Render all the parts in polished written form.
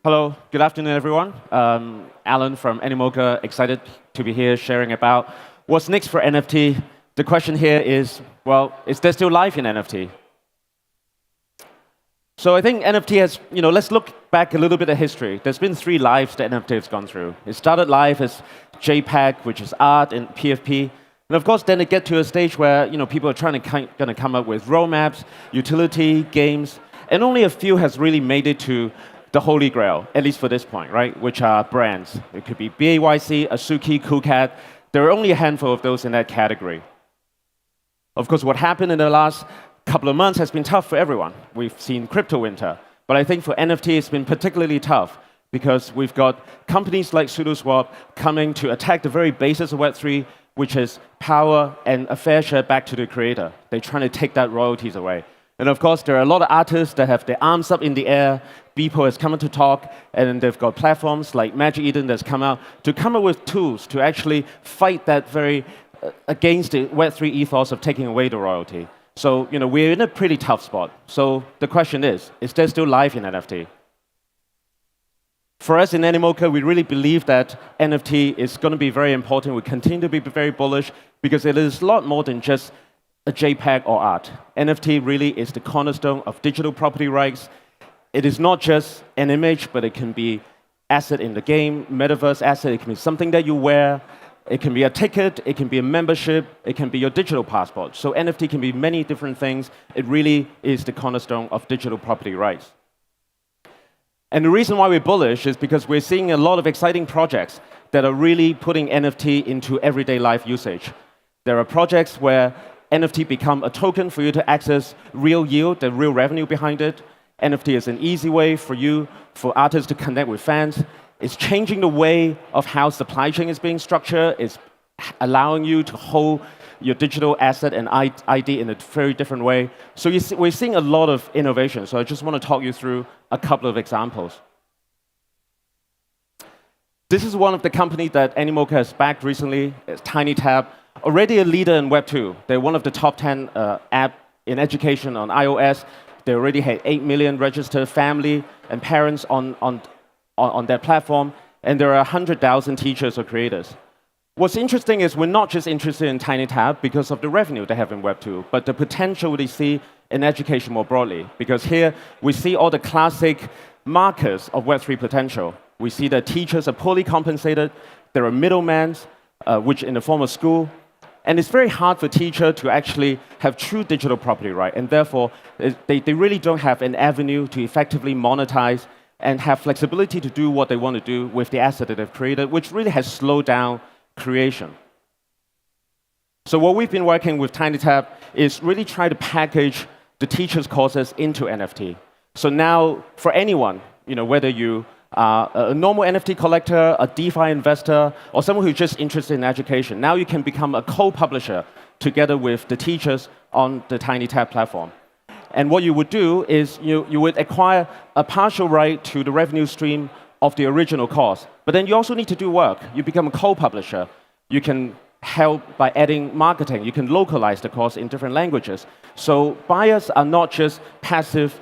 Hello, good afternoon, everyone. Alan from Animoca, excited to be here sharing about what's next for NFT. The question here is, well, is there still life in NFT? So I think NFT has, let's look back a little bit at history. There's been 3 lives that NFT has gone through. It started life as JPEG, which is art and PFP. And of course, then it get to a stage where people are trying to come up with roadmaps, utility, games, and only a few has really made it to the holy grail, at least for this point, right? Which are brands. It could be BAYC, Asuki, Coolcat. There are only a handful of those in that category. Of course, what happened in the last couple of months has been tough for everyone. We've seen crypto winter, but I think for NFT it's been particularly tough because we've got companies like SudoSwap coming to attack the very basis of Web3, which is power and a fair share back to the creator. They're trying to take that royalties away. And of course, there are a lot of artists that have their arms up in the air. Beeple has come out to talk, and they've got platforms like Magic Eden that's come out to come up with tools to actually fight that very against the Web3 ethos of taking away the royalty. So we're in a pretty tough spot. So the question is there still life in NFT? For us in Animoca, we really believe that NFT is going to be very important. We continue to be very bullish because it is a lot more than just a JPEG or art. NFT really is the cornerstone of digital property rights. It is not just an image, but it can be asset in the game, metaverse asset. It can be something that you wear. It can be a ticket. It can be a membership. It can be your digital passport. So NFT can be many different things. It really is the cornerstone of digital property rights. And the reason why we're bullish is because we're seeing a lot of exciting projects that are really putting NFT into everyday life usage. There are projects where NFT become a token for you to access real yield, the real revenue behind it. NFT is an easy way for artists to connect with fans. It's changing the way of how supply chain is being structured. It's allowing you to hold your digital asset and ID in a very different way. So we're seeing a lot of innovation. So I just want to talk you through a couple of examples. This is one of the companies that Animoca has backed recently. It's TinyTab. Already a leader in Web2. They're one of the top 10 app in education on iOS. They already had 8 million registered family and parents on their platform, and there are 100,000 teachers or creators. What's interesting is we're not just interested in TinyTab because of the revenue they have in Web2, but the potential they see in education more broadly. Because here we see all the classic markers of Web3 potential. We see that teachers are poorly compensated. There are middlemen, which in the form of school. And it's very hard for teachers to actually have true digital property right, and therefore they really don't have an avenue to effectively monetize and have flexibility to do what they want to do with the asset that they've created, which really has slowed down creation. So what we've been working with TinyTab is really try to package the teachers' courses into NFT. So now for anyone, whether you a normal NFT collector, a DeFi investor, or someone who's just interested in education. Now you can become a co-publisher together with the teachers on the TinyTab platform. And what you would do is you would acquire a partial right to the revenue stream of the original course. But then you also need to do work. You become a co-publisher. You can help by adding marketing. You can localize the course in different languages. So buyers are not just passive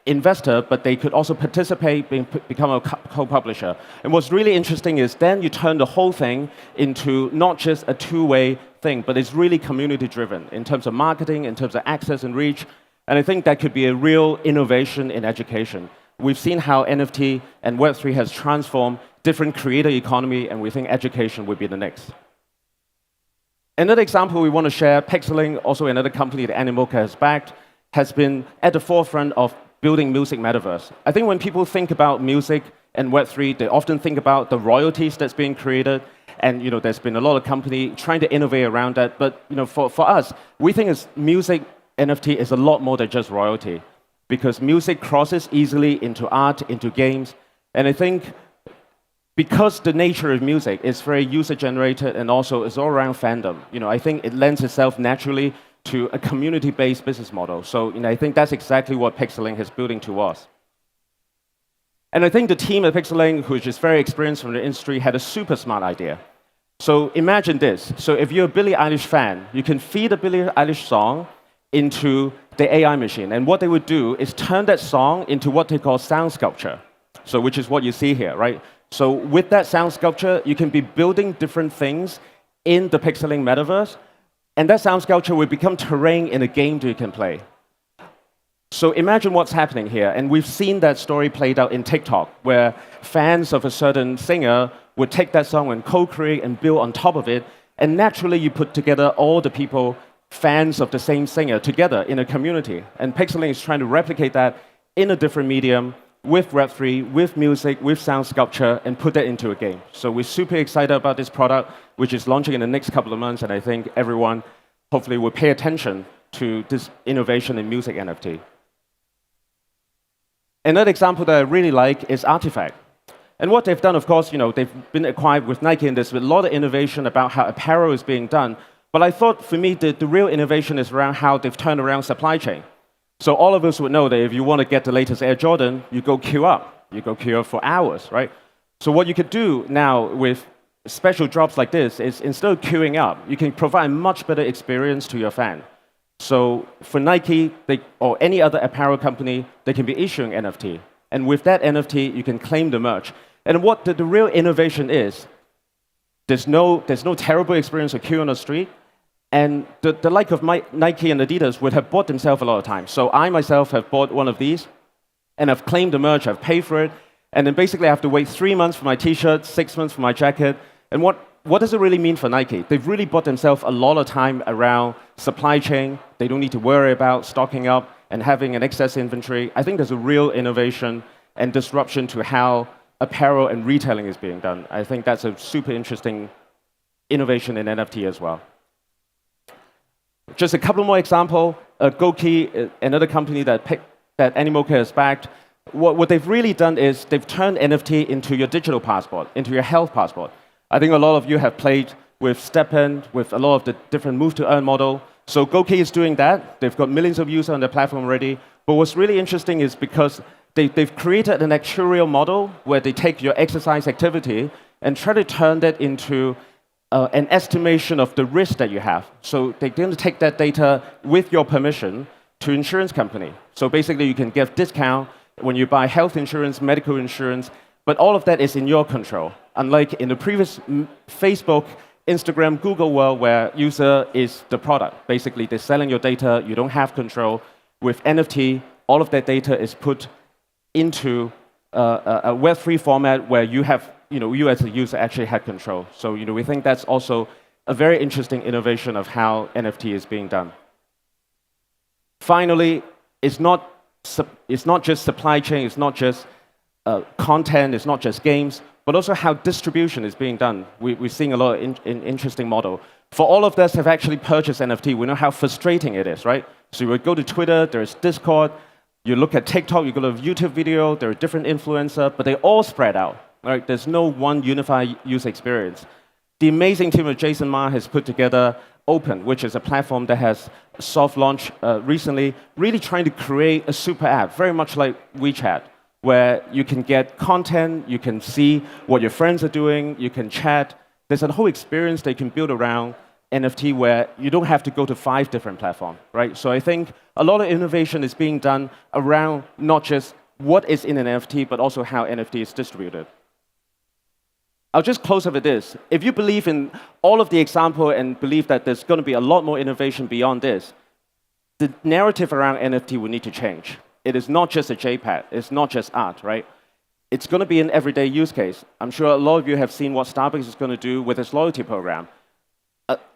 investor, but they could also participate, become a co-publisher. And what's really interesting is then you turn the whole thing into not just a two-way thing, but it's really community-driven in terms of marketing, in terms of access and reach. And I think that could be a real innovation in education. We've seen how NFT and Web3 has transformed different creator economy, and we think education would be the next. Another example we want to share, Pixeling, also another company that Animoca has backed, has been at the forefront of building music metaverse. I think when people think about music and Web3, they often think about the royalties that's being created, and there's been a lot of company trying to innovate around that. But for us, we think music NFT is a lot more than just royalty, because music crosses easily into art, into games, and I think because the nature of music is very user-generated and also is all around fandom, I think it lends itself naturally to a community-based business model. So I think that's exactly what Pixeling is building towards. And I think the team at Pixeling, which is very experienced from the industry, had a super smart idea. So imagine this. So if you're a Billie Eilish fan, you can feed a Billie Eilish song into the AI machine. And what they would do is turn that song into what they call sound sculpture. So which is what you see here, right? So with that sound sculpture, you can be building different things in the pixeling metaverse, and that sound sculpture will become terrain in a game that you can play. So imagine what's happening here, and we've seen that story played out in TikTok, where fans of a certain singer would take that song and co-create and build on top of it, and naturally you put together all the people, fans of the same singer, together in a community. And pixeling is trying to replicate that in a different medium, with Web3, with music, with sound sculpture, and put that into a game. So we're super excited about this product, which is launching in the next couple of months, and I think everyone hopefully will pay attention to this innovation in music NFT. Another example that I really like is Artifact. And what they've done, of course, they've been acquired with Nike and there's a lot of innovation about how apparel is being done. But I thought, for me, the real innovation is around how they've turned around supply chain. So all of us would know that if you want to get the latest Air Jordan, you go queue up. You go queue up for hours, right? So what you could do now with special drops like this is instead of queuing up, you can provide a much better experience to your fan. So for Nike or any other apparel company, they can be issuing NFT. And with that NFT, you can claim the merch. And what the real innovation is, there's no terrible experience of queue on the street. And the like of Nike and Adidas would have bought themselves a lot of time. So I myself have bought one of these, and I've claimed the merch, I've paid for it, and then basically I have to wait 3 months for my t-shirt, 6 months for my jacket. And what does it really mean for Nike? They've really bought themselves a lot of time around supply chain. They don't need to worry about stocking up and having an excess inventory. I think there's a real innovation and disruption to how apparel and retailing is being done. I think that's a super interesting innovation in NFT as well. Just a couple more examples. Goki, another company that Animoca has backed, what they've really done is they've turned NFT into your digital passport, into your health passport. I think a lot of you have played with StepN, with a lot of the different move-to-earn model. So Goki is doing that. They've got millions of users on their platform already. But what's really interesting is because they've created an actuarial model where they take your exercise activity and try to turn that into an estimation of the risk that you have. So they're going to take that data with your permission to insurance company. So basically, you can get discount when you buy health insurance, medical insurance, but all of that is in your control. Unlike in the previous Facebook, Instagram, Google world where user is the product. Basically, they're selling your data, you don't have control. With NFT, all of that data is put into a Web3 format where you have, you as a user actually had control. So, we think that's also a very interesting innovation of how NFT is being done. Finally, it's not just supply chain, it's not just content, it's not just games, but also how distribution is being done. We're seeing a lot of interesting model. For all of us have actually purchased NFT, we know how frustrating it is, right? So you would go to Twitter, there's Discord, you look at TikTok, you go to a YouTube video, there are different influencers, but they all spread out, right? There's no one unified user experience. The amazing team of Jason Ma has put together Open, which is a platform that has soft launched recently, really trying to create a super app, very much like WeChat, where you can get content, you can see what your friends are doing, you can chat. There's a whole experience they can build around NFT where you don't have to go to 5 different platforms, right? So I think a lot of innovation is being done around not just what is in an NFT, but also how NFT is distributed. I'll just close up with this. If you believe in all of the example and believe that there's going to be a lot more innovation beyond this, the narrative around NFT will need to change. It is not just a JPEG. It's not just art, right? It's going to be an everyday use case. I'm sure a lot of you have seen what Starbucks is going to do with its loyalty program.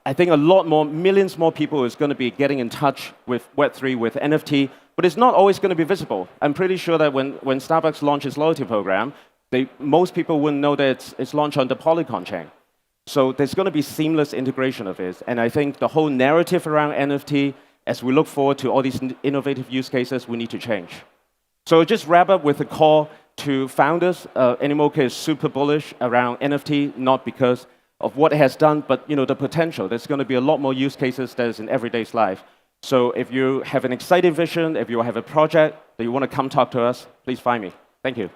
I think a lot more, millions more people is going to be getting in touch with Web3, with NFT, but it's not always going to be visible. I'm pretty sure that when Starbucks launches loyalty program, most people wouldn't know that it's launched on the Polygon chain. So there's going to be seamless integration of it. And I think the whole narrative around NFT, as we look forward to all these innovative use cases, we need to change. So I'll just wrap up with a call to founders. Animoca is super bullish around NFT, not because of what it has done, but the potential. There's going to be a lot more use cases that is in everyday's life. So if you have an exciting vision, if you have a project that you want to come talk to us, please find me. Thank you.